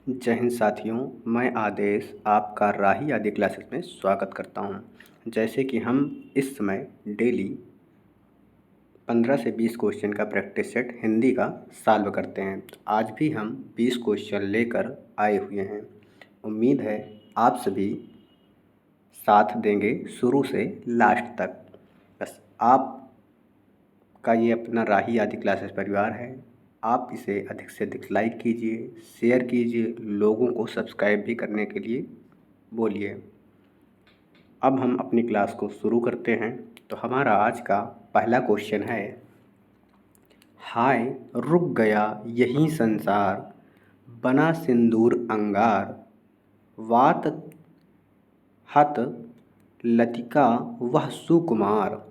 जय हिंद साथियों, मैं आदेश आपका राही आदि क्लासेस में स्वागत करता हूं। जैसे कि हम इस समय डेली 15 से 20 क्वेश्चन का प्रैक्टिस सेट हिंदी का सॉल्व करते हैं। तो आज भी हम 20 क्वेश्चन लेकर आए हुए हैं। उम्मीद है आप सभी साथ देंगे शुरू से लास्ट तक। बस आपका ये अपना राही आदि क्लासेस परिवार है। आप इसे अधिक से अधिक लाइक कीजिए, शेयर कीजिए, लोगों को सब्सक्राइब भी करने के लिए बोलिए। अब हम अपनी क्लास को शुरू करते हैं। तो हमारा आज का पहला क्वेश्चन है, हाय रुक गया यही संसार, बना सिंदूर अंगार, वात हत लतिका वह सुकुमार,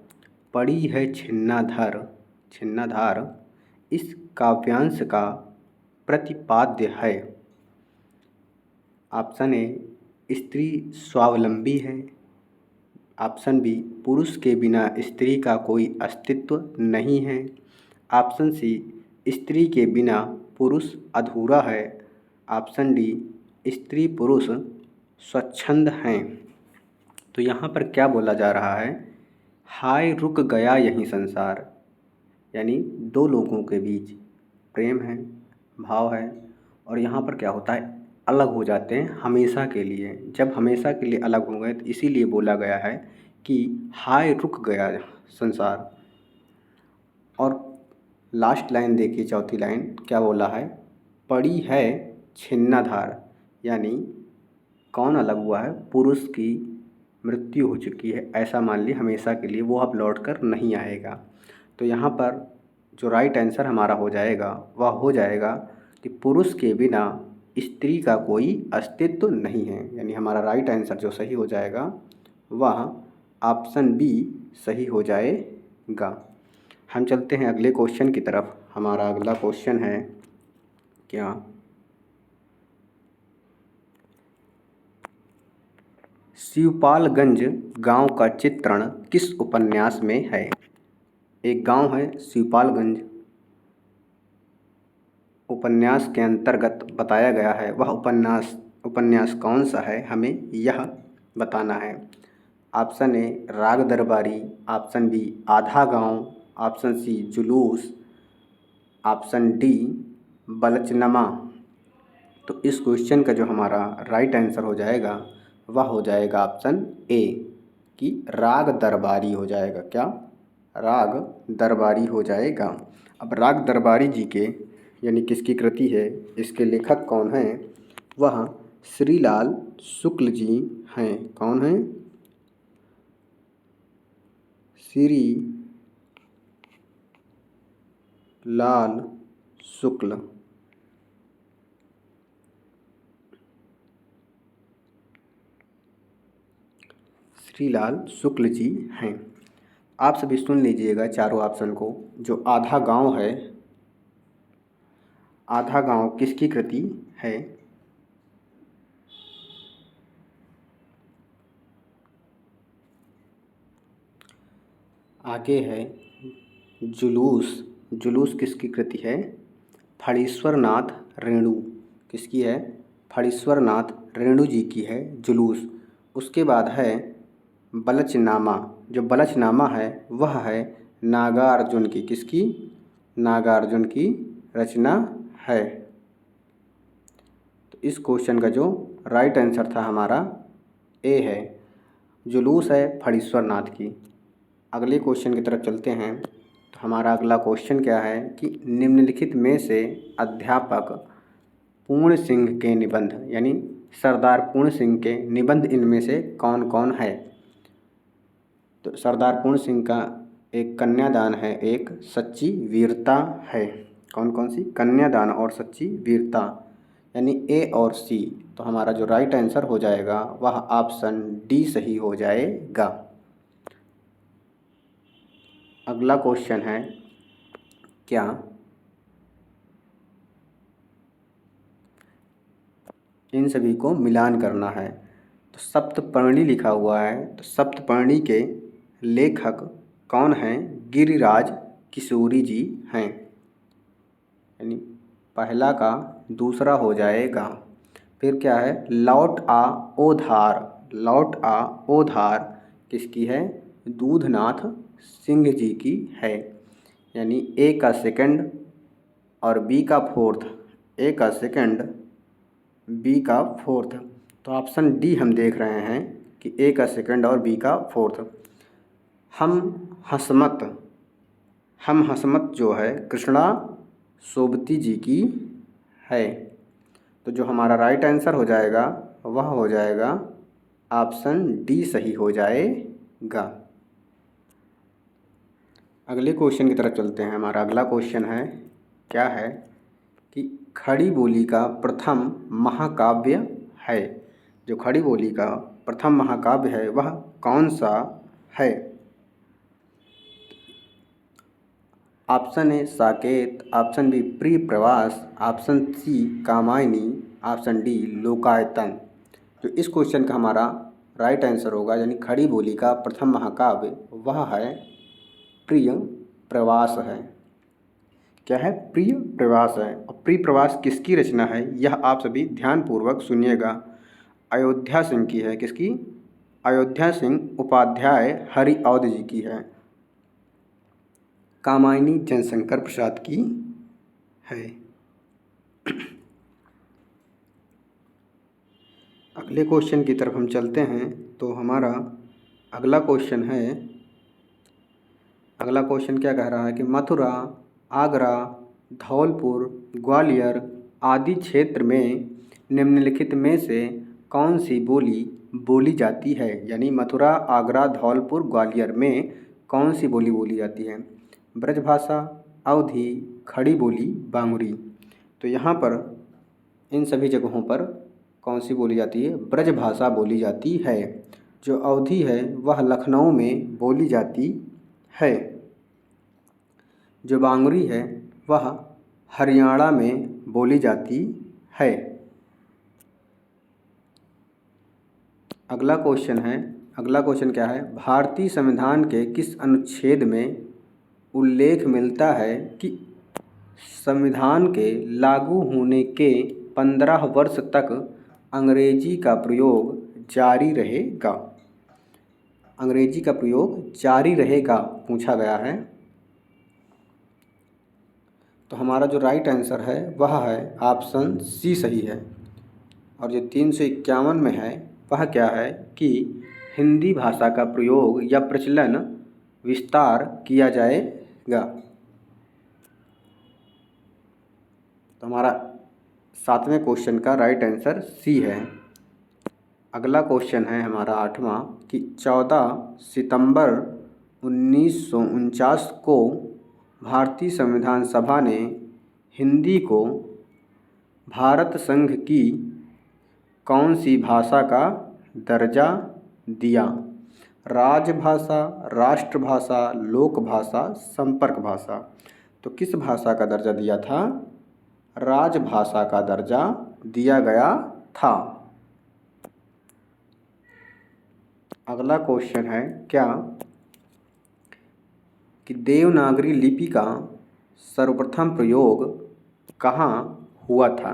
पड़ी है छिन्नाधार, इस काव्यांश का प्रतिपाद्य है। ऑप्शन ए, स्त्री स्वावलंबी है। ऑप्शन बी, पुरुष के बिना स्त्री का कोई अस्तित्व नहीं है। ऑप्शन सी, स्त्री के बिना पुरुष अधूरा है। ऑप्शन डी, स्त्री पुरुष स्वच्छंद हैं। तो यहाँ पर क्या बोला जा रहा है, हाय रुक गया यही संसार, यानी दो लोगों के बीच प्रेम है, भाव है, और यहाँ पर क्या होता है, अलग हो जाते हैं हमेशा के लिए। जब हमेशा के लिए अलग हो गए तो इसीलिए बोला गया है कि हाय रुक गया संसार। और लास्ट लाइन देखिए, चौथी लाइन क्या बोला है, पड़ी है छिन्नाधार, यानी कौन अलग हुआ है, पुरुष की मृत्यु हो चुकी है, ऐसा मान ली हमेशा के लिए, वो अब लौट कर नहीं आएगा। तो यहाँ पर जो राइट आंसर हमारा हो जाएगा वह हो जाएगा कि पुरुष के बिना स्त्री का कोई अस्तित्व नहीं है। यानी हमारा राइट आंसर जो सही हो जाएगा वह ऑप्शन बी सही हो जाएगा। हम चलते हैं अगले क्वेश्चन की तरफ। हमारा अगला क्वेश्चन है क्या, शिवपालगंज गांव का चित्रण किस उपन्यास में है। एक गांव है शिवपालगंज, उपन्यास के अंतर्गत बताया गया है। वह उपन्यास कौन सा है, हमें यह बताना है। ऑप्शन ए राग दरबारी, ऑप्शन बी आधा गांव, ऑप्शन सी जुलूस, ऑप्शन डी बलचनमा। तो इस क्वेश्चन का जो हमारा राइट आंसर हो जाएगा वह हो जाएगा ऑप्शन ए कि राग दरबारी हो जाएगा। क्या, राग दरबारी हो जाएगा। अब राग दरबारी जी के यानी किसकी कृति है, इसके लेखक कौन हैं, वह श्रीलाल शुक्ल जी हैं। कौन हैं, श्री लाल शुक्ल। श्रीलाल शुक्ल जी हैं। आप सभी सुन लीजिएगा चारों ऑप्शन को। जो आधा गांव है, आधा गांव किसकी कृति है। आगे है जुलूस, जुलूस किसकी कृति है, फणीश्वरनाथ रेणु। किसकी है, फणीश्वरनाथ रेणु जी की है जुलूस। उसके बाद है बलचनामा। जो बलचनामा है वह है नागार्जुन की। किसकी, नागार्जुन की रचना है। तो इस क्वेश्चन का जो राइट आंसर था हमारा ए है, जुलूस है फणीश्वरनाथ की। अगले क्वेश्चन की तरफ चलते हैं। तो हमारा अगला क्वेश्चन क्या है कि निम्नलिखित में से अध्यापक पूर्ण सिंह के निबंध, यानी सरदार पूर्ण सिंह के निबंध इनमें से कौन कौन है। तो सरदार पूर्ण सिंह का एक कन्यादान है, एक सच्ची वीरता है। कौन कौन सी, कन्यादान और सच्ची वीरता, यानी ए और सी। तो हमारा जो राइट आंसर हो जाएगा वह ऑप्शन डी सही हो जाएगा। अगला क्वेश्चन है क्या, इन सभी को मिलान करना है। तो सप्तपर्णी लिखा हुआ है, तो सप्तपर्णी के लेखक कौन हैं, गिरिराज किशोरी जी हैं। यानी पहला का दूसरा हो जाएगा। फिर क्या है, लौट आ ओ धार, लौट आ ओ धार किसकी है, दूधनाथ सिंह जी की है। यानी ए का सेकंड और बी का फोर्थ, ए का सेकंड बी का फोर्थ। तो ऑप्शन डी हम देख रहे हैं कि ए का सेकंड और बी का फोर्थ। हम हसमत, हम हसमत जो है कृष्णा सोबती जी की है। तो जो हमारा राइट आंसर हो जाएगा वह हो जाएगा ऑप्शन डी सही हो जाएगा। अगले क्वेश्चन की तरफ चलते हैं। हमारा अगला क्वेश्चन है, क्या है कि खड़ी बोली का प्रथम महाकाव्य है, जो खड़ी बोली का प्रथम महाकाव्य है वह कौन सा है। Option A Saket, option B Priyapravas, option C Kamayani, option D Lokayatan. जो इस क्वेश्चन का हमारा राइट आंसर होगा, यानी खड़ी बोली का प्रथम महाकाव्य वह है प्रिय प्रवास है। क्या है, प्रिय प्रवास है। और प्रिय प्रवास किसकी रचना है, यह आप सभी ध्यानपूर्वक सुनिएगा। अयोध्या सिंह की है। किसकी, अयोध्या सिंह उपाध्याय हरिऔध जी की है। कामायनी जनशंकर प्रसाद की है। अगले क्वेश्चन की तरफ हम चलते हैं। तो हमारा अगला क्वेश्चन है, अगला क्वेश्चन क्या कह रहा है कि मथुरा, आगरा, धौलपुर, ग्वालियर आदि क्षेत्र में निम्नलिखित में से कौन सी बोली बोली जाती है। यानी मथुरा, आगरा, धौलपुर, ग्वालियर में कौन सी बोली बोली जाती है। ब्रजभाषा, अवधी, खड़ी बोली, बांगुरी। तो यहाँ पर इन सभी जगहों पर कौन सी बोली जाती है, ब्रजभाषा बोली जाती है। जो अवधी है वह लखनऊ में बोली जाती है। जो बांगुरी है वह हरियाणा में बोली जाती है। अगला क्वेश्चन है, अगला क्वेश्चन क्या है, भारतीय संविधान के किस अनुच्छेद में उल्लेख मिलता है कि संविधान के लागू होने के 15 वर्ष तक अंग्रेजी का प्रयोग जारी रहेगा। अंग्रेजी का प्रयोग जारी रहेगा पूछा गया है। तो हमारा जो राइट आंसर है वह है ऑप्शन सी सही है। और जो 351 में है वह क्या है कि हिंदी भाषा का प्रयोग या प्रचलन विस्तार किया जाएगा। तो हमारा 7वें क्वेश्चन का राइट आंसर सी है। अगला क्वेश्चन है हमारा 8वां कि 14 सितंबर 1949 को भारतीय संविधान सभा ने हिंदी को भारत संघ की कौन सी भाषा का दर्जा दिया। राजभाषा, राष्ट्रभाषा, लोकभाषा, संपर्क भाषा। तो किस भाषा का दर्जा दिया था, राजभाषा का दर्जा दिया गया था। अगला क्वेश्चन है क्या कि देवनागरी लिपि का सर्वप्रथम प्रयोग कहाँ हुआ था।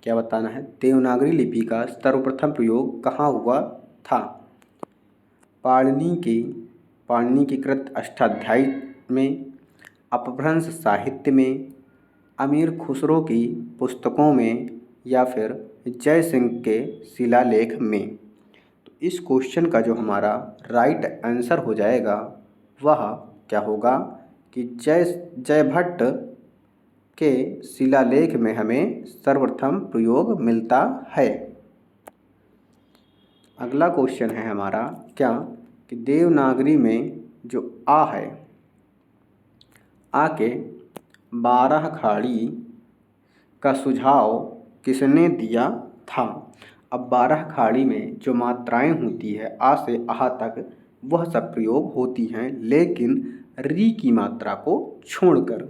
क्या बताना है, देवनागरी लिपि का सर्वप्रथम प्रयोग कहाँ हुआ था। पाणिनि की कृत अष्टाध्यायी में, अपभ्रंश साहित्य में, अमीर खुसरो की पुस्तकों में, या फिर जय सिंह के शिलालेख में। तो इस क्वेश्चन का जो हमारा राइट आंसर हो जाएगा वह क्या होगा कि जय भट्ट के शिलालेख में हमें सर्वप्रथम प्रयोग मिलता है। अगला क्वेश्चन है हमारा क्या कि देवनागरी में जो आ है, आ के 12 खाड़ी का सुझाव किसने दिया था। अब 12 खाड़ी में जो मात्राएं होती है आ से आह तक वह सब प्रयोग होती हैं, लेकिन री की मात्रा को छोड़कर,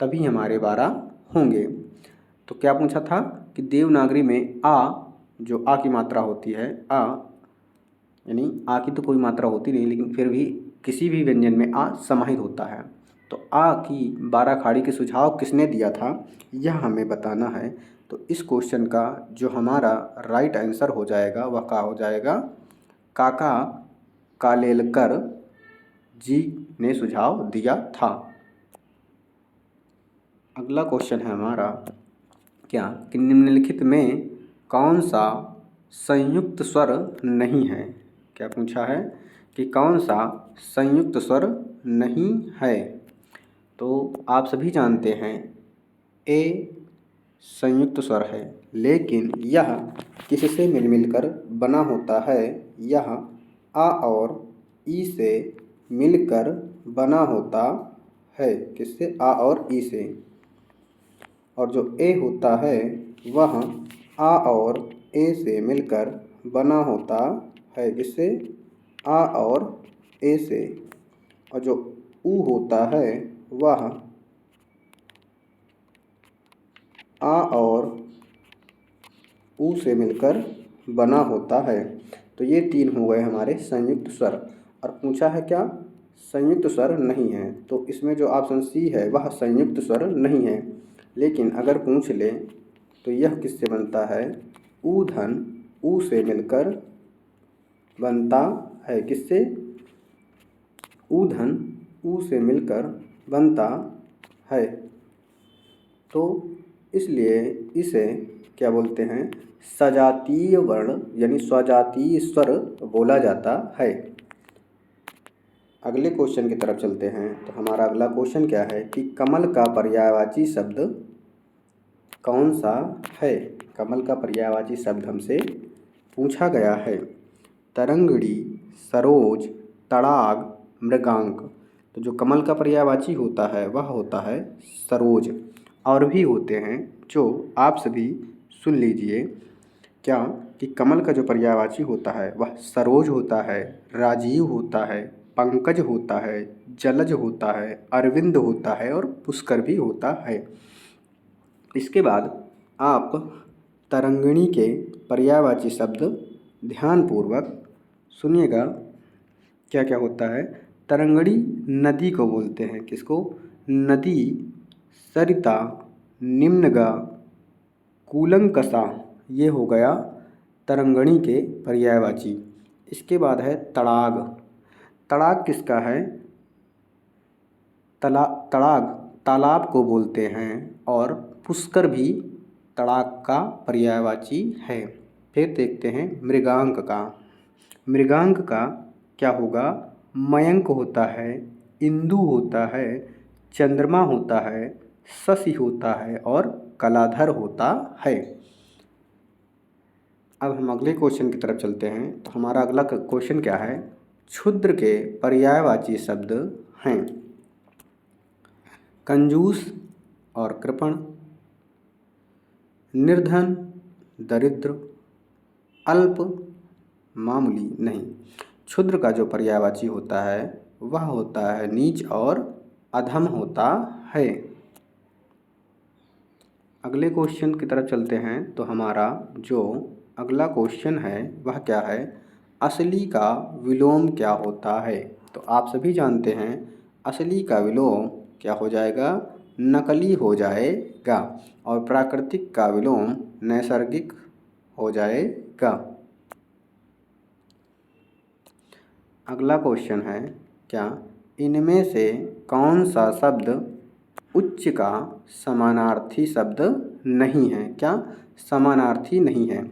तभी हमारे 12 होंगे। तो क्या पूछा था कि देवनागरी में आ, जो आ की मात्रा होती है, आ यानी आ की तो कोई मात्रा होती नहीं, लेकिन फिर भी किसी भी व्यंजन में आ समाहित होता है। तो आ की 12 खाड़ी के सुझाव किसने दिया था, यह हमें बताना है। तो इस क्वेश्चन का जो हमारा राइट आंसर हो जाएगा वह क्या हो जाएगा, काका कालेलकर जी ने सुझाव दिया था। अगला क्वेश्चन है हमारा क्या कि निम्नलिखित में कौन सा संयुक्त स्वर नहीं है। क्या पूछा है कि कौन सा संयुक्त स्वर नहीं है। तो आप सभी जानते हैं ए संयुक्त स्वर है, लेकिन यह किससे मिलकर बना होता है, यह आ और ई से मिलकर बना होता है। किससे, आ और ई से। और जो ए होता है वह आ और ए से मिलकर बना होता है। किससे, आ और ए से। और जो ऊ होता है वह आ और ऊ से मिलकर बना होता है। तो ये तीन हो गए हमारे संयुक्त स्वर। और पूछा है क्या, संयुक्त स्वर नहीं है। तो इसमें जो ऑप्शन सी है वह संयुक्त स्वर नहीं है। लेकिन अगर पूछ ले तो यह किससे बनता है, ऊ धन ऊ से मिलकर बनता है। किससे, ऊ धन ऊ से मिलकर बनता है। तो इसलिए इसे क्या बोलते हैं, सजातीय वर्ण यानी स्वजातीय स्वर बोला जाता है। अगले क्वेश्चन की तरफ चलते हैं। तो हमारा अगला क्वेश्चन क्या है कि कमल का पर्यायवाची शब्द कौन सा है। कमल का पर्यायवाची शब्द हमसे पूछा गया है। तरंगड़ी, सरोज, तड़ाग, मृगांक। तो जो कमल का पर्यायवाची होता है वह होता है सरोज। और भी होते हैं जो आप सभी सुन लीजिए। क्या कि कमल का जो पर्यायवाची होता है वह सरोज होता है, राजीव होता है, पंकज होता है, जलज होता है, अरविंद होता है और पुष्कर भी होता है। इसके बाद आप तरंगिणी के पर्यायवाची शब्द ध्यानपूर्वक सुनिएगा। क्या क्या होता है, तरंगड़ी नदी को बोलते हैं। किसको, नदी, सरिता, निम्नगा, कूलंकषा। ये हो गया तरंगणी के पर्यायवाची। इसके बाद है तड़ाग। तड़ाग किसका है, तड़ाग तालाब को बोलते हैं। और पुष्कर भी तड़ाग का पर्यायवाची है। फिर देखते हैं मृगांक का। मृगांक का क्या होगा, मयंक होता है, इंदु होता है, चंद्रमा होता है, शशि होता है और कलाधर होता है। अब हम अगले क्वेश्चन की तरफ चलते हैं। तो हमारा अगला क्वेश्चन क्या है, क्षुद्र के पर्यायवाची शब्द हैं कंजूस और कृपण, निर्धन, दरिद्र, अल्प, मामूली नहीं। क्षुद्र का जो पर्यायवाची होता है वह होता है नीच और अधम होता है। अगले क्वेश्चन की तरफ चलते हैं। तो हमारा जो अगला क्वेश्चन है वह क्या है, असली का विलोम क्या होता है। तो आप सभी जानते हैं असली का विलोम क्या हो जाएगा, नकली हो जाएगा। और प्राकृतिक का विलोम नैसर्गिक हो जाएगा। अगला क्वेश्चन है क्या, इनमें से कौन सा शब्द उच्च का समानार्थी शब्द नहीं है। क्या, समानार्थी नहीं है।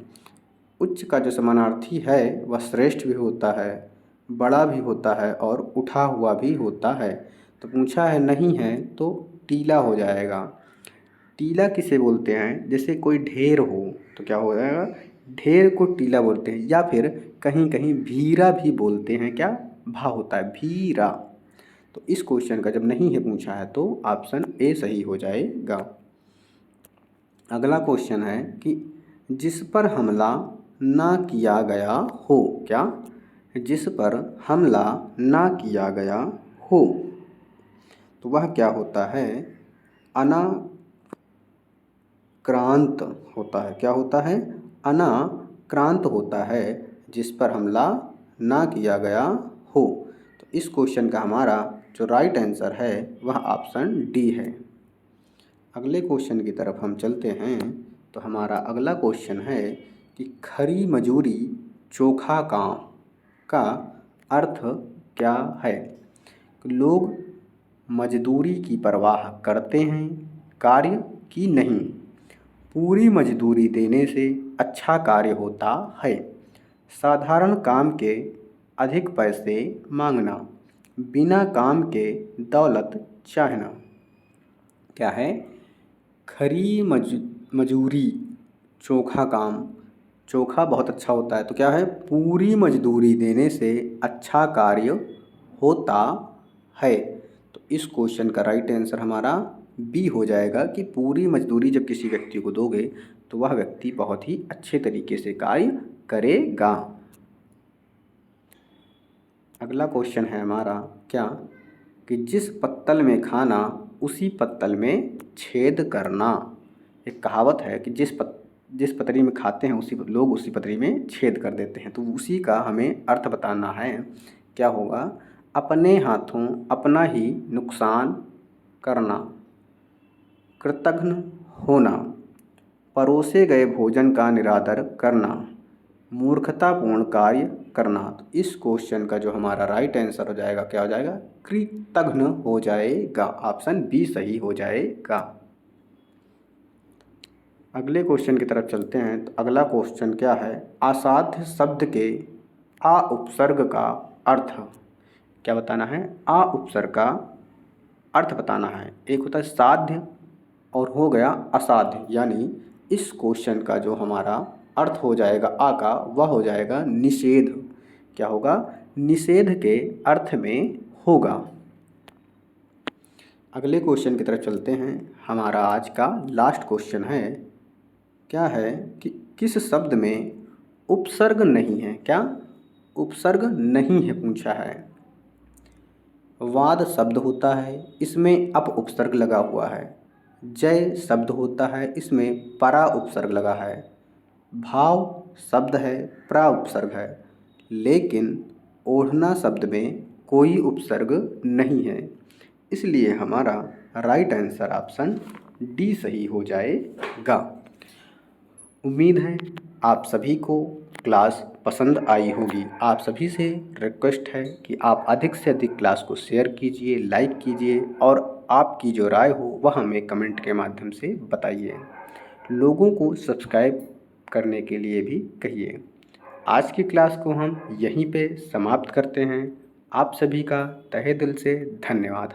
उच्च का जो समानार्थी है वह श्रेष्ठ भी होता है, बड़ा भी होता है और उठा हुआ भी होता है। तो पूछा है नहीं है तो टीला हो जाएगा। टीला किसे बोलते हैं, जैसे कोई ढेर हो तो क्या हो जाएगा, ढेर को टीला बोलते हैं। या फिर कहीं कहीं भीरा भी बोलते हैं। क्या, भा होता है भीरा। तो इस क्वेश्चन का जब नहीं है पूछा है तो ऑप्शन ए सही हो जाएगा। अगला क्वेश्चन है कि जिस पर हमला ना किया गया हो। क्या, जिस पर हमला ना किया गया हो तो वह क्या होता है, अनाक्रांत होता है। क्या होता है, अनाक्रांत होता है, जिस पर हमला ना किया गया हो। तो इस क्वेश्चन का हमारा जो राइट आंसर है वह ऑप्शन डी है। अगले क्वेश्चन की तरफ हम चलते हैं। तो हमारा अगला क्वेश्चन है कि खरी मजूरी चोखा काम का अर्थ क्या है। लोग मजदूरी की परवाह करते हैं, कार्य की नहीं। पूरी मजदूरी देने से अच्छा कार्य होता है। साधारण काम के अधिक पैसे मांगना, बिना काम के दौलत चाहना। क्या है? खरी मजूरी चोखा काम, चोखा बहुत अच्छा होता है, तो क्या है? पूरी मजदूरी देने से अच्छा कार्य होता है। तो इस क्वेश्चन का राइट आंसर हमारा बी हो जाएगा कि पूरी मजदूरी जब किसी व्यक्ति को दोगे तो वह व्यक्ति बहुत ही अच्छे तरीके से कार्य करेगा। अगला क्वेश्चन है हमारा क्या कि जिस पत्तल में खाना उसी पत्तल में छेद करना। एक कहावत है कि जिस पतरी में खाते हैं उसी लोग उसी पतरी में छेद कर देते हैं, तो उसी का हमें अर्थ बताना है। क्या होगा? अपने हाथों अपना ही नुकसान करना, कृतघ्न होना, परोसे गए भोजन का निरादर करना, मूर्खतापूर्ण कार्य करना। तो इस क्वेश्चन का जो हमारा राइट आंसर हो जाएगा क्या हो जाएगा? कृतघ्न हो जाएगा। ऑप्शन बी सही हो जाएगा। अगले क्वेश्चन की तरफ चलते हैं। तो अगला क्वेश्चन क्या है? असाध्य शब्द के आ उपसर्ग का अर्थ क्या बताना है? आ उपसर्ग का अर्थ बताना है। एक होता है साध्य और हो गया असाध्य, यानी इस क्वेश्चन का जो हमारा अर्थ हो जाएगा आ का, वह हो जाएगा निषेध। क्या होगा? निषेध के अर्थ में होगा। अगले क्वेश्चन की तरफ चलते हैं। हमारा आज का लास्ट क्वेश्चन है क्या है कि किस शब्द में उपसर्ग नहीं है। क्या उपसर्ग नहीं है पूछा है। वाद शब्द होता है, इसमें अप उपसर्ग लगा हुआ है। जय शब्द होता है, इसमें परा उपसर्ग लगा है। भाव शब्द है, प्रा उपसर्ग है। लेकिन ओढ़ना शब्द में कोई उपसर्ग नहीं है, इसलिए हमारा राइट आंसर ऑप्शन डी सही हो जाएगा। उम्मीद है आप सभी को क्लास पसंद आई होगी। आप सभी से रिक्वेस्ट है कि आप अधिक से अधिक क्लास को शेयर कीजिए, लाइक कीजिए और आपकी जो राय हो वह हमें कमेंट के माध्यम से बताइए। लोगों को सब्सक्राइब करने के लिए भी कहिए। आज की क्लास को हम यहीं पे समाप्त करते हैं। आप सभी का तहे दिल से धन्यवाद।